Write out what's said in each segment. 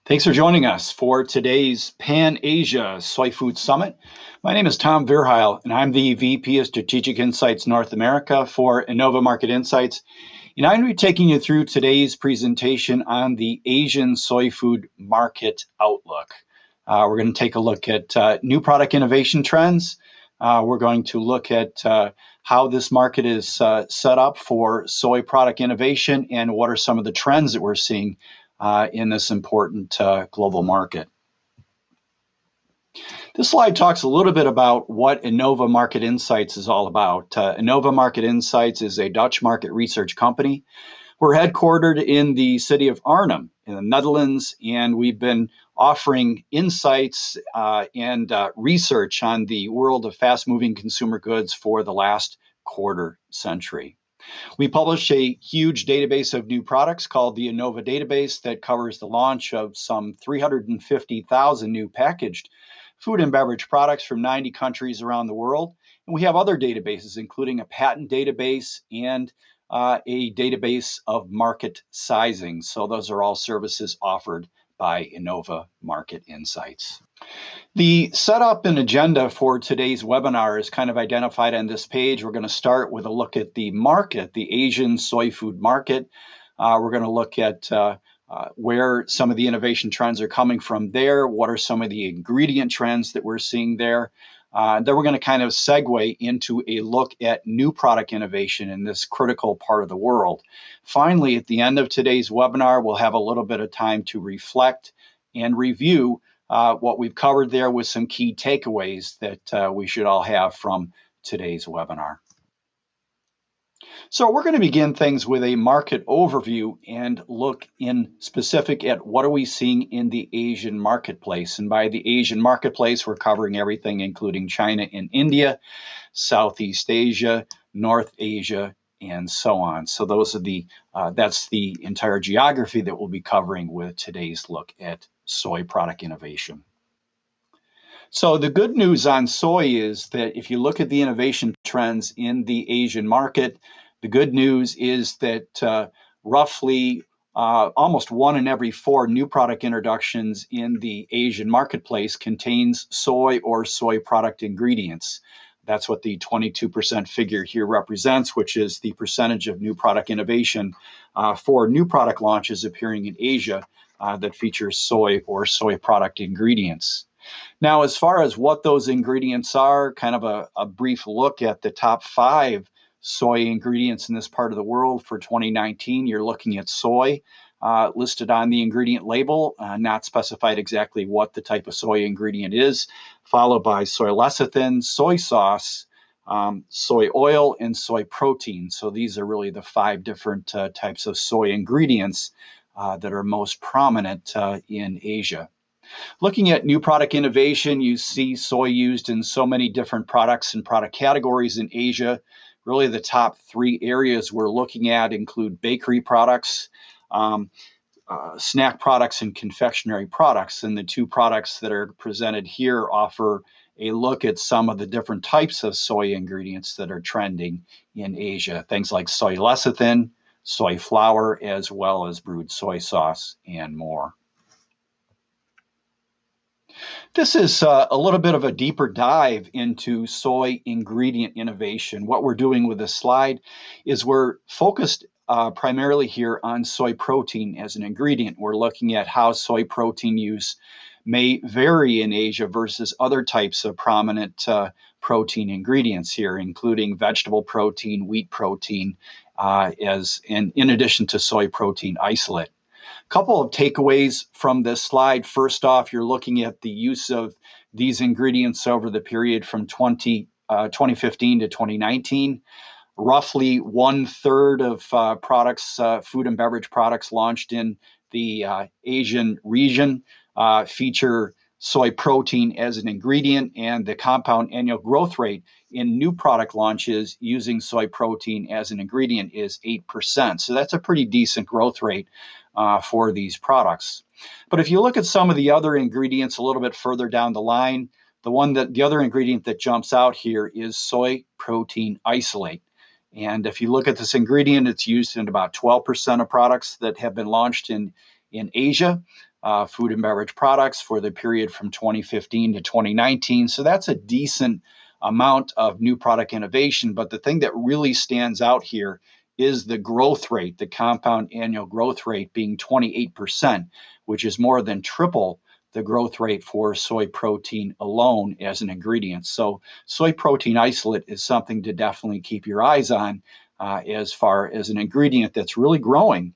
Thanks for joining us for today's Pan-Asia Soy Food Summit. My name is Tom Vierhile, and I'm the VP of Strategic Insights North America for Innova Market Insights. And I'm going to be taking you through today's presentation on the Asian soy food market outlook. We're going to take a look at new product innovation trends. We're going to look at how this market is set up for soy product innovation and what are some of the trends that we're seeing in this important global market. This slide talks a little bit about what Innova Market Insights is all about. Innova Market Insights is a Dutch market research company. We're headquartered in the city of Arnhem in the Netherlands, and we've been offering insights and research on the world of fast-moving consumer goods for the last quarter century. We publish a huge database of new products called the Innova database that covers the launch of some 350,000 new packaged food and beverage products from 90 countries around the world. And we have other databases, including a patent database and a database of market sizing. So those are all services offered by Innova Market Insights. The setup and agenda for today's webinar is kind of identified on this page. We're going to start with a look at the market, the Asian soy food market. We're going to look at where some of the innovation trends are coming from there. What are some of the ingredient trends that we're seeing there? Then we're going to kind of segue into a look at new product innovation in this critical part of the world. Finally, at the end of today's webinar, we'll have a little bit of time to reflect and review what we've covered there with some key takeaways that we should all have from today's webinar. So we're going to begin things with a market overview and look in specific at what are we seeing in the Asian marketplace. And by the Asian marketplace, we're covering everything including China and India, Southeast Asia, North Asia, and so on. So those are that's the entire geography that we'll be covering with today's look at soy product innovation. So the good news on soy is that if you look at the innovation trends in the Asian market, the good news is that roughly almost 1 in every 4 new product introductions in the Asian marketplace contains soy or soy product ingredients. That's what the 22% figure here represents, which is the percentage of new product innovation for new product launches appearing in Asia that features soy or soy product ingredients. Now, as far as what those ingredients are, kind of a brief look at the top 5 soy ingredients in this part of the world for 2019. You're looking at soy listed on the ingredient label, not specified exactly what the type of soy ingredient is, followed by soy lecithin, soy sauce, soy oil, and soy protein. So these are really the 5 different types of soy ingredients that are most prominent in Asia. Looking at new product innovation, you see soy used in so many different products and product categories in Asia. Really, the top 3 areas we're looking at include bakery products, snack products, and confectionery products. And the 2 products that are presented here offer a look at some of the different types of soy ingredients that are trending in Asia. Things like soy lecithin, soy flour, as well as brewed soy sauce and more. This is a little bit of a deeper dive into soy ingredient innovation. What we're doing with this slide is we're focused primarily here on soy protein as an ingredient. We're looking at how soy protein use may vary in Asia versus other types of prominent protein ingredients here, including vegetable protein, wheat protein, in addition to soy protein isolate. Couple of takeaways from this slide. First off, you're looking at the use of these ingredients over the period from 2015 to 2019. Roughly 1/3 of products, food and beverage products launched in the Asian region feature soy protein as an ingredient, and the compound annual growth rate in new product launches using soy protein as an ingredient is 8%. So that's a pretty decent growth rate for these products. But if you look at some of the other ingredients a little bit further down the line, the other ingredient that jumps out here is soy protein isolate. And if you look at this ingredient, it's used in about 12% of products that have been launched in Asia. food and beverage products for the period from 2015 to 2019. So that's a decent amount of new product innovation. But the thing that really stands out here is the growth rate, the compound annual growth rate being 28%, which is more than triple the growth rate for soy protein alone as an ingredient. So soy protein isolate is something to definitely keep your eyes on as far as an ingredient that's really growing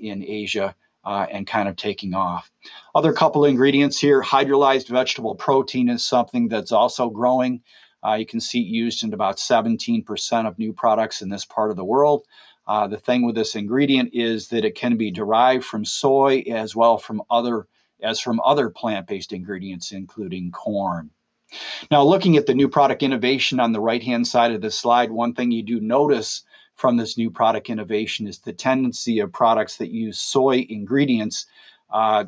in Asia and kind of taking off. Other couple ingredients here, hydrolyzed vegetable protein is something that's also growing. You can see it used in about 17% of new products in this part of the world. The thing with this ingredient is that it can be derived from soy as well from other plant-based ingredients, including corn. Now, looking at the new product innovation on the right-hand side of this slide, one thing you do notice from this new product innovation is the tendency of products that use soy ingredients.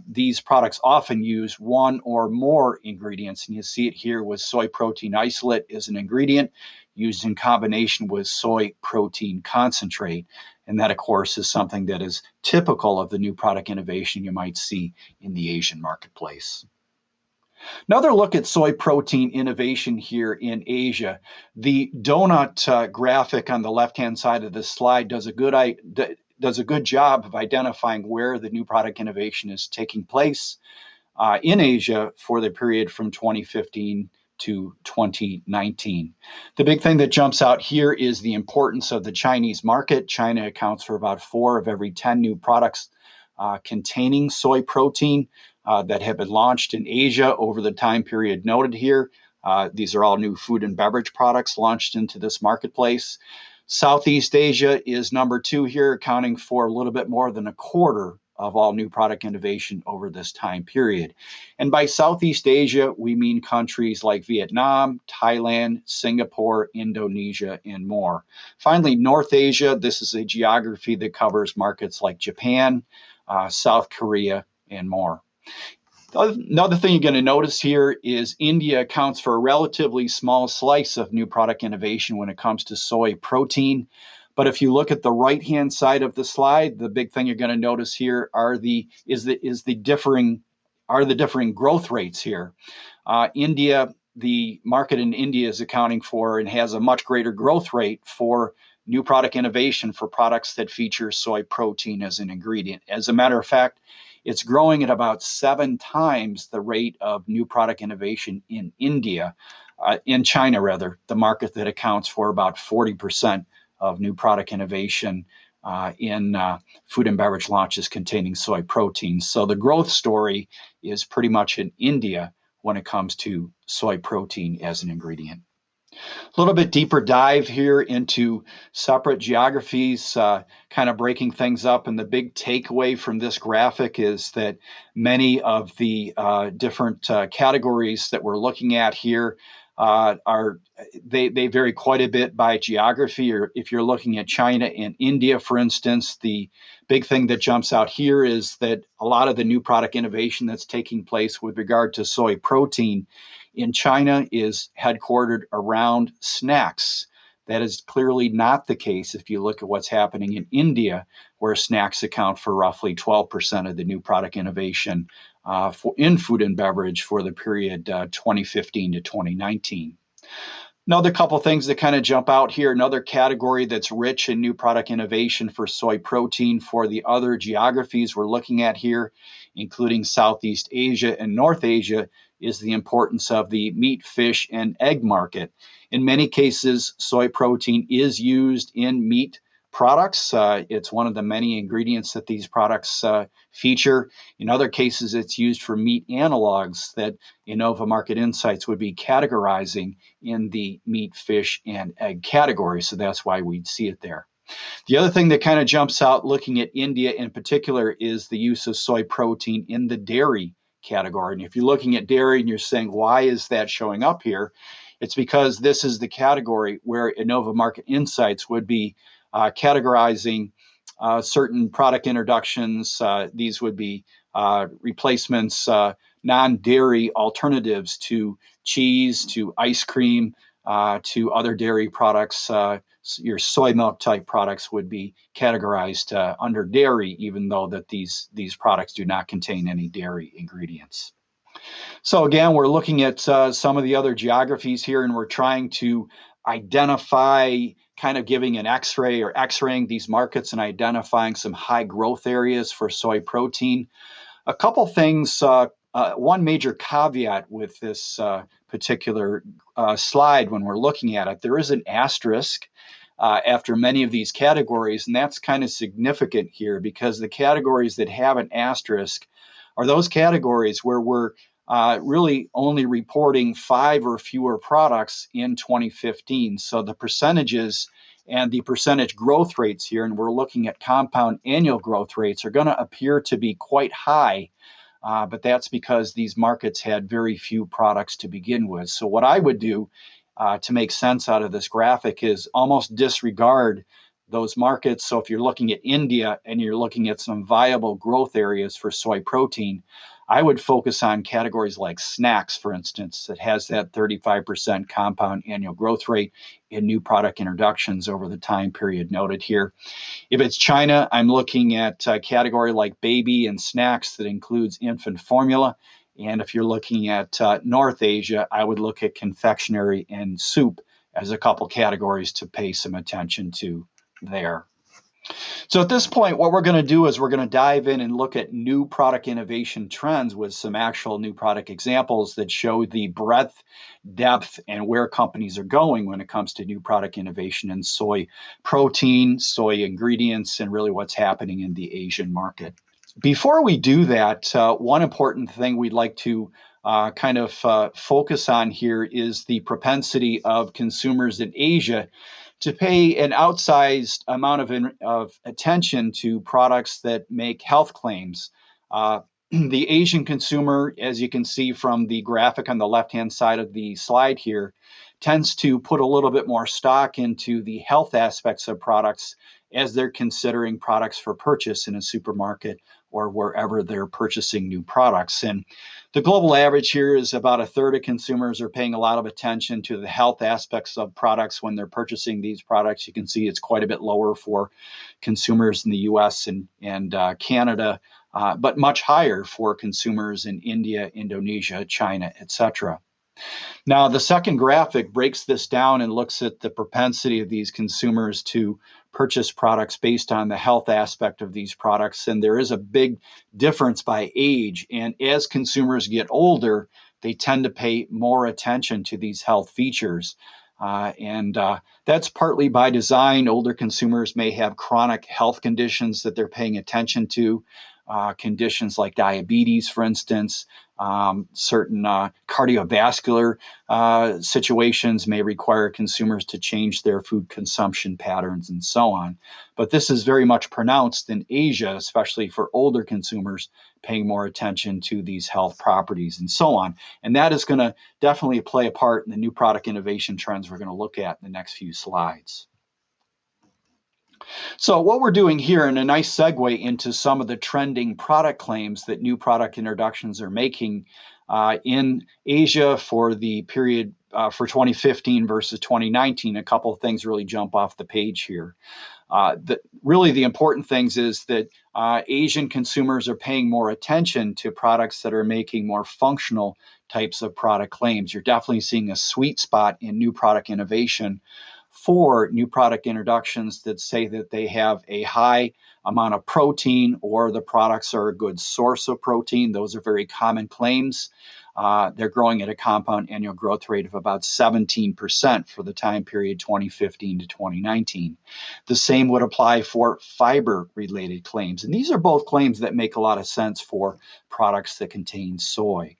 These products often use one or more ingredients, and you see it here with soy protein isolate as an ingredient used in combination with soy protein concentrate. And that, of course, is something that is typical of the new product innovation you might see in the Asian marketplace. Another look at soy protein innovation here in Asia. The donut graphic on the left-hand side of this slide does a good job of identifying where the new product innovation is taking place in Asia for the period from 2015 to 2019. The big thing that jumps out here is the importance of the Chinese market. China accounts for about 4 of every 10 new products containing soy protein that have been launched in Asia over the time period noted here. These are all new food and beverage products launched into this marketplace. Southeast Asia is number 2 here, accounting for a little bit more than a quarter of all new product innovation over this time period. And by Southeast Asia, we mean countries like Vietnam, Thailand, Singapore, Indonesia, and more. Finally, North Asia, this is a geography that covers markets like Japan, South Korea, and more. Another thing you're going to notice here is India accounts for a relatively small slice of new product innovation when it comes to soy protein. But if you look at the right-hand side of the slide, the big thing you're going to notice here are the differing growth rates here. The market in India is accounting for and has a much greater growth rate for new product innovation for products that feature soy protein as an ingredient. As a matter of fact, it's growing at about 7 times the rate of new product innovation in China, the market that accounts for about 40% of new product innovation in food and beverage launches containing soy protein. So the growth story is pretty much in India when it comes to soy protein as an ingredient. A little bit deeper dive here into separate geographies, kind of breaking things up. And the big takeaway from this graphic is that many of the different categories that we're looking at here they vary quite a bit by geography. Or if you're looking at China and India, for instance, the big thing that jumps out here is that a lot of the new product innovation that's taking place with regard to soy protein in China is headquartered around snacks. That is clearly not the case if you look at what's happening in India, where snacks account for roughly 12% of the new product innovation in food and beverage for the period 2015 to 2019. Another couple things that kind of jump out here, another category that's rich in new product innovation for soy protein for the other geographies we're looking at here, including Southeast Asia and North Asia, is the importance of the meat, fish, and egg market. In many cases, soy protein is used in meat products. It's one of the many ingredients that these products feature. In other cases, it's used for meat analogs that Innova Market Insights would be categorizing in the meat, fish, and egg category. So that's why we'd see it there. The other thing that kind of jumps out looking at India in particular is the use of soy protein in the dairy category. And if you're looking at dairy and you're saying, why is that showing up here? It's because this is the category where Innova Market Insights would be categorizing certain product introductions. These would be replacements, non-dairy alternatives to cheese, to ice cream, to other dairy products, your soy milk type products would be categorized under dairy, even though that these products do not contain any dairy ingredients. So again, we're looking at some of the other geographies here, and we're trying to identify, kind of giving an X-ray or X-raying these markets and identifying some high growth areas for soy protein. A couple things, one major caveat with this particular slide when we're looking at it, there is an asterisk after many of these categories, and that's kind of significant here because the categories that have an asterisk are those categories where we're really only reporting 5 or fewer products in 2015. So the percentages and the percentage growth rates here, and we're looking at compound annual growth rates, are going to appear to be quite high, but that's because these markets had very few products to begin with. So what I would do to make sense out of this graphic is almost disregard those markets. So if you're looking at India and you're looking at some viable growth areas for soy protein, I would focus on categories like snacks, for instance, that has that 35% compound annual growth rate in new product introductions over the time period noted here. If it's China, I'm looking at a category like baby and snacks that includes infant formula. And if you're looking at North Asia, I would look at confectionery and soup as a couple categories to pay some attention to there. So at this point, what we're going to do is we're going to dive in and look at new product innovation trends with some actual new product examples that show the breadth, depth, and where companies are going when it comes to new product innovation in soy protein, soy ingredients, and really what's happening in the Asian market. Before we do that, one important thing we'd like to focus on here is the propensity of consumers in Asia to pay an outsized amount of attention to products that make health claims. The Asian consumer, as you can see from the graphic on the left-hand side of the slide here, tends to put a little bit more stock into the health aspects of products as they're considering products for purchase in a supermarket or wherever they're purchasing new products. And the global average here is about a third of consumers are paying a lot of attention to the health aspects of products when they're purchasing these products. You can see it's quite a bit lower for consumers in the US and Canada, but much higher for consumers in India, Indonesia, China, etc. Now, the second graphic breaks this down and looks at the propensity of these consumers to purchase products based on the health aspect of these products. And there is a big difference by age. And as consumers get older, they tend to pay more attention to these health features. And that's partly by design. Older consumers may have chronic health conditions that they're paying attention to. Conditions like diabetes, for instance, certain cardiovascular situations may require consumers to change their food consumption patterns and so on. But this is very much pronounced in Asia, especially for older consumers paying more attention to these health properties and so on. And that is going to definitely play a part in the new product innovation trends we're going to look at in the next few slides. So what we're doing here, and a nice segue into some of the trending product claims that new product introductions are making in Asia for the period for 2015 versus 2019, a couple of things really jump off the page here. Really the important things is that Asian consumers are paying more attention to products that are making more functional types of product claims. You're definitely seeing a sweet spot in new product innovation for new product introductions that say that they have a high amount of protein or the products are a good source of protein. Those are very common claims. They're growing at a compound annual growth rate of about 17% for the time period 2015 to 2019. The same would apply for fiber-related claims. And these are both claims that make a lot of sense for products that contain soy.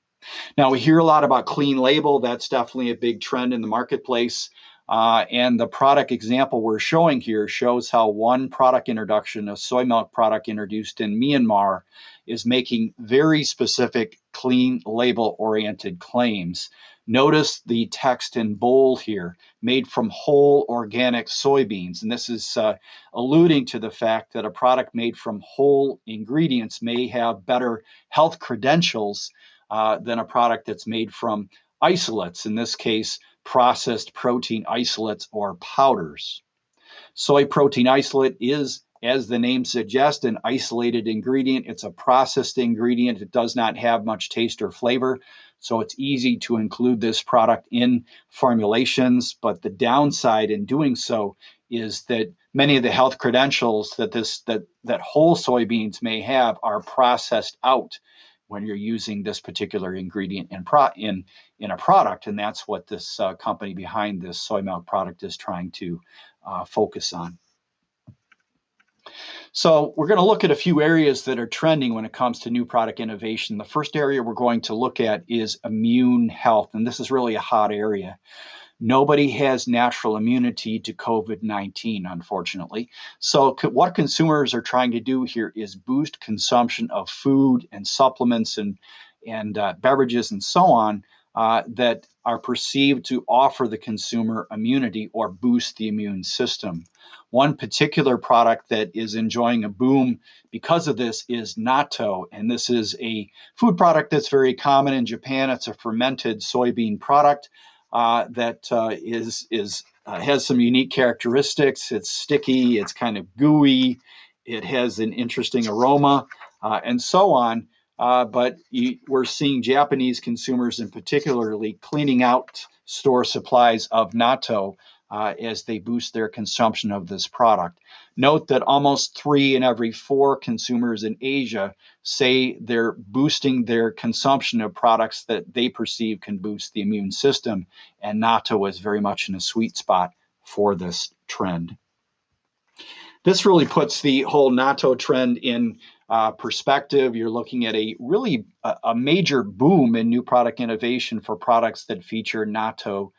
Now, we hear a lot about clean label. That's definitely a big trend in the marketplace. And the product example we're showing here shows how one product introduction, a soy milk product introduced in Myanmar, is making very specific clean label oriented claims. Notice the text in bold here, made from whole organic soybeans. And this is alluding to the fact that a product made from whole ingredients may have better health credentials than a product that's made from isolates, in this case, processed protein isolates or powders. Soy protein isolate is, as the name suggests, an isolated ingredient. It's a processed ingredient. It does not have much taste or flavor, so it's easy to include this product in formulations. But the downside in doing so is that many of the health credentials that whole soybeans may have are processed out when you're using this particular ingredient in a product, and that's what this company behind this soy milk product is trying to focus on. So we're going to look at a few areas that are trending when it comes to new product innovation. The first area we're going to look at is immune health, and this is really a hot area. Nobody has natural immunity to COVID-19, unfortunately. So what consumers are trying to do here is boost consumption of food and supplements and beverages and so on that are perceived to offer the consumer immunity or boost the immune system. One particular product that is enjoying a boom because of this is natto, and this is a food product that's very common in Japan. It's a fermented soybean product that has some unique characteristics. It's sticky, it's kind of gooey, it has an interesting aroma, and so on. But we're seeing Japanese consumers in particularly cleaning out store supplies of natto as they boost their consumption of this product. Note that almost 3 in every 4 consumers in Asia say they're boosting their consumption of products that they perceive can boost the immune system, and natto is very much in a sweet spot for this trend. This really puts the whole natto trend in perspective. You're looking at a major boom in new product innovation for products that feature natto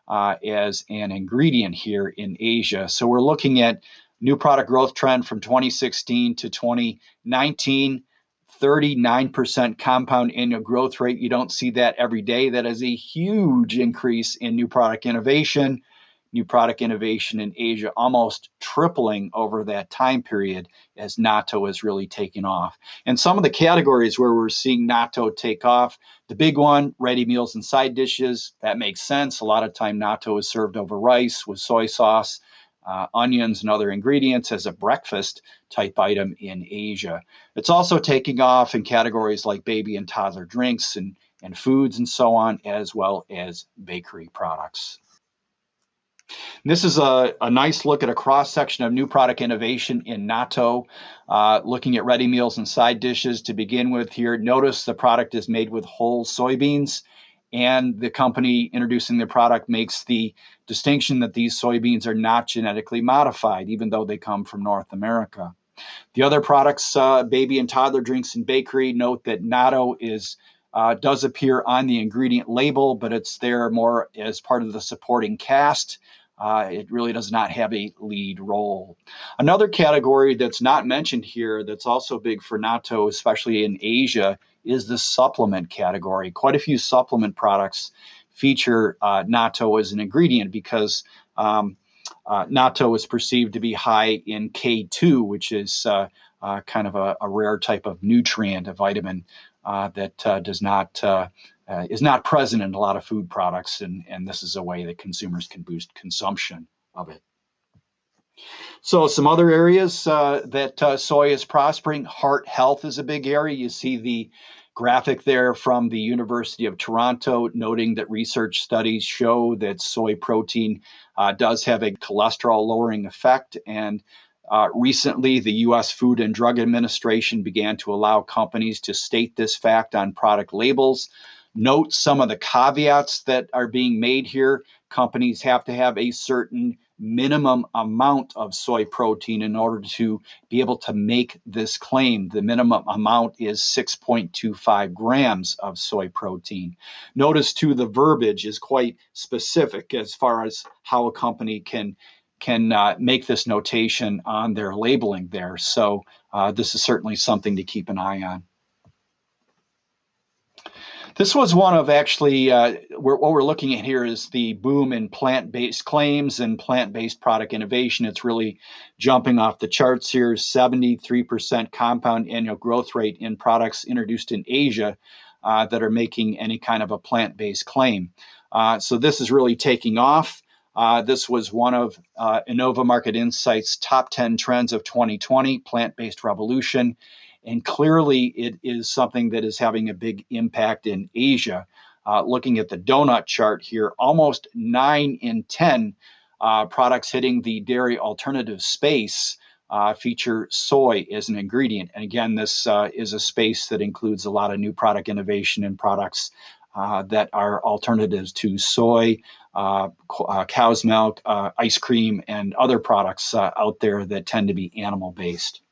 as an ingredient here in Asia. So we're looking at new product growth trend from 2016 to 2019, 39% compound annual growth rate. You don't see that every day. That is a huge increase in new product innovation. New product innovation in Asia almost tripling over that time period as natto is really taking off. And some of the categories where we're seeing natto take off, the big one, ready meals and side dishes, that makes sense. A lot of time natto is served over rice with soy sauce, onions and other ingredients as a breakfast type item in Asia. It's also taking off in categories like baby and toddler drinks and foods and so on, as well as bakery products. This is a nice look at a cross-section of new product innovation in natto, looking at ready meals and side dishes to begin with here. Notice the product is made with whole soybeans, and the company introducing the product makes the distinction that these soybeans are not genetically modified, even though they come from North America. The other products, baby and toddler drinks and bakery, note that natto does appear on the ingredient label, but it's there more as part of the supporting cast. It really does not have a lead role. Another category that's not mentioned here that's also big for natto, especially in Asia, is the supplement category. Quite a few supplement products feature natto as an ingredient because natto is perceived to be high in K2, which is kind of a rare type of nutrient, a vitamin that is not present in a lot of food products, and this is a way that consumers can boost consumption of it. So some other areas that soy is prospering, heart health is a big area. You see the graphic there from the University of Toronto, noting that research studies show that soy protein does have a cholesterol lowering effect, and recently, the U.S. Food and Drug Administration began to allow companies to state this fact on product labels. Note some of the caveats that are being made here. Companies have to have a certain minimum amount of soy protein in order to be able to make this claim. The minimum amount is 6.25 grams of soy protein. Notice, too, the verbiage is quite specific as far as how a company can make this notation on their labeling there. So this is certainly something to keep an eye on. This was one of actually, what we're looking at here is the boom in plant-based claims and plant-based product innovation. It's really jumping off the charts here, 73% compound annual growth rate in products introduced in Asia that are making any kind of a plant-based claim. So this is really taking off. This was one of Innova Market Insights' top 10 trends of 2020, plant-based revolution. And clearly, it is something that is having a big impact in Asia. Looking at the donut chart here, almost 9 in 10 products hitting the dairy alternative space feature soy as an ingredient. And again, this is a space that includes a lot of new product innovation and products that are alternatives to soy, cow's milk, ice cream, and other products out there that tend to be animal-based.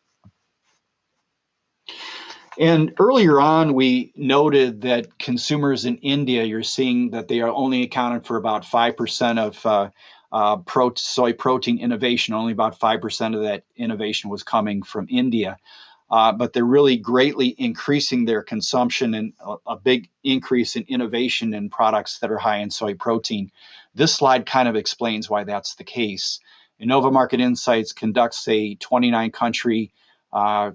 And earlier on, we noted that consumers in India, you're seeing that they are only accounted for about 5% of soy protein innovation. Only about 5% of that innovation was coming from India. But they're really greatly increasing their consumption and a big increase in innovation in products that are high in soy protein. This slide kind of explains why that's the case. Innova Market Insights conducts a 29-country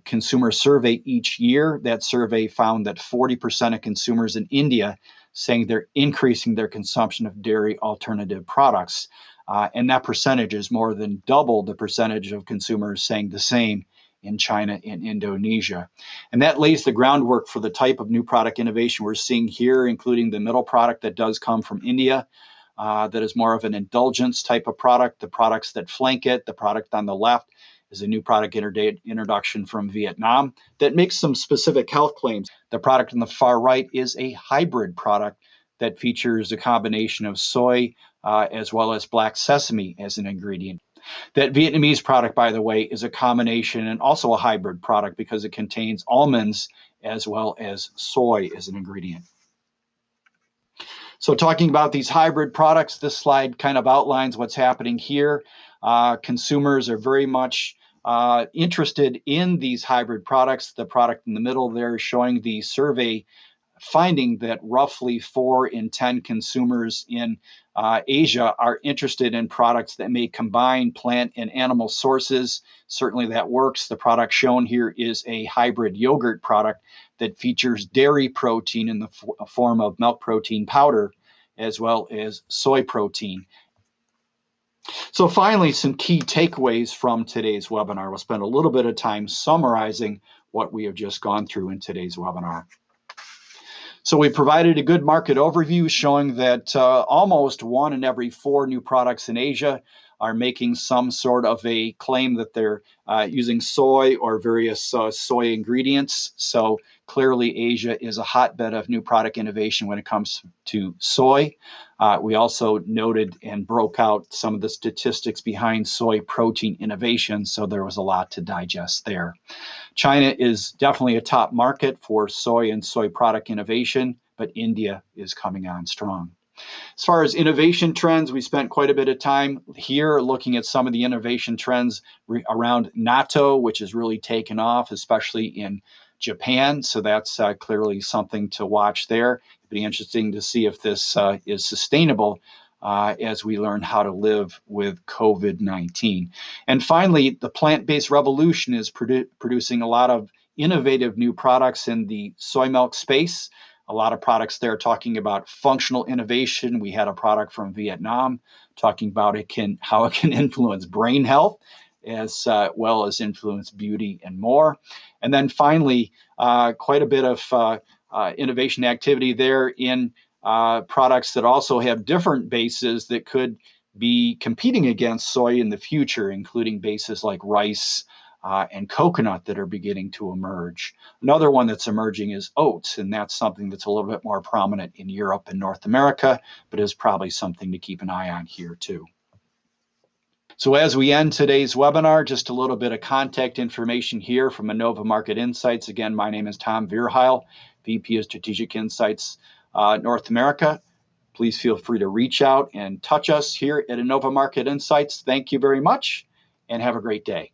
consumer survey each year. That survey found that 40% of consumers in India saying they're increasing their consumption of dairy alternative products. And that percentage is more than double the percentage of consumers saying the same in China and Indonesia. And that lays the groundwork for the type of new product innovation we're seeing here, including the middle product that does come from India, that is more of an indulgence type of product. The products that flank it, the product on the left, is a new product introduction from Vietnam that makes some specific health claims. The product on the far right is a hybrid product that features a combination of soy as well as black sesame as an ingredient. That Vietnamese product, by the way, is a combination and also a hybrid product because it contains almonds as well as soy as an ingredient. So talking about these hybrid products, this slide kind of outlines what's happening here. Consumers are very much interested in these hybrid products. The product in the middle there is showing the survey finding that roughly 4 in 10 consumers in Asia are interested in products that may combine plant and animal sources. Certainly that works. The product shown here is a hybrid yogurt product that features dairy protein in the form of milk protein powder as well as soy protein. So finally, some key takeaways from today's webinar. We'll spend a little bit of time summarizing what we have just gone through in today's webinar. So we provided a good market overview showing that almost 1 in every 4 new products in Asia are making some sort of a claim that they're using soy or various soy ingredients. So clearly Asia is a hotbed of new product innovation when it comes to soy. We also noted and broke out some of the statistics behind soy protein innovation, so there was a lot to digest there. China is definitely a top market for soy and soy product innovation, but India is coming on strong. As far as innovation trends, we spent quite a bit of time here looking at some of the innovation trends around natto, which has really taken off, especially in Japan. So that's clearly something to watch there. It'd be interesting to see if this is sustainable as we learn how to live with COVID-19. And finally, the plant-based revolution is producing a lot of innovative new products in the soy milk space. A lot of products there talking about functional innovation. We had a product from Vietnam talking about how it can influence brain health as well as influence beauty and more. And then finally, quite a bit of innovation activity there in products that also have different bases that could be competing against soy in the future, including bases like rice and coconut that are beginning to emerge. Another one that's emerging is oats, and that's something that's a little bit more prominent in Europe and North America, but is probably something to keep an eye on here too. So as we end today's webinar, just a little bit of contact information here from Innova Market Insights. Again, my name is Tom Vierhile, VP of Strategic Insights North America. Please feel free to reach out and touch us here at Innova Market Insights. Thank you very much and have a great day.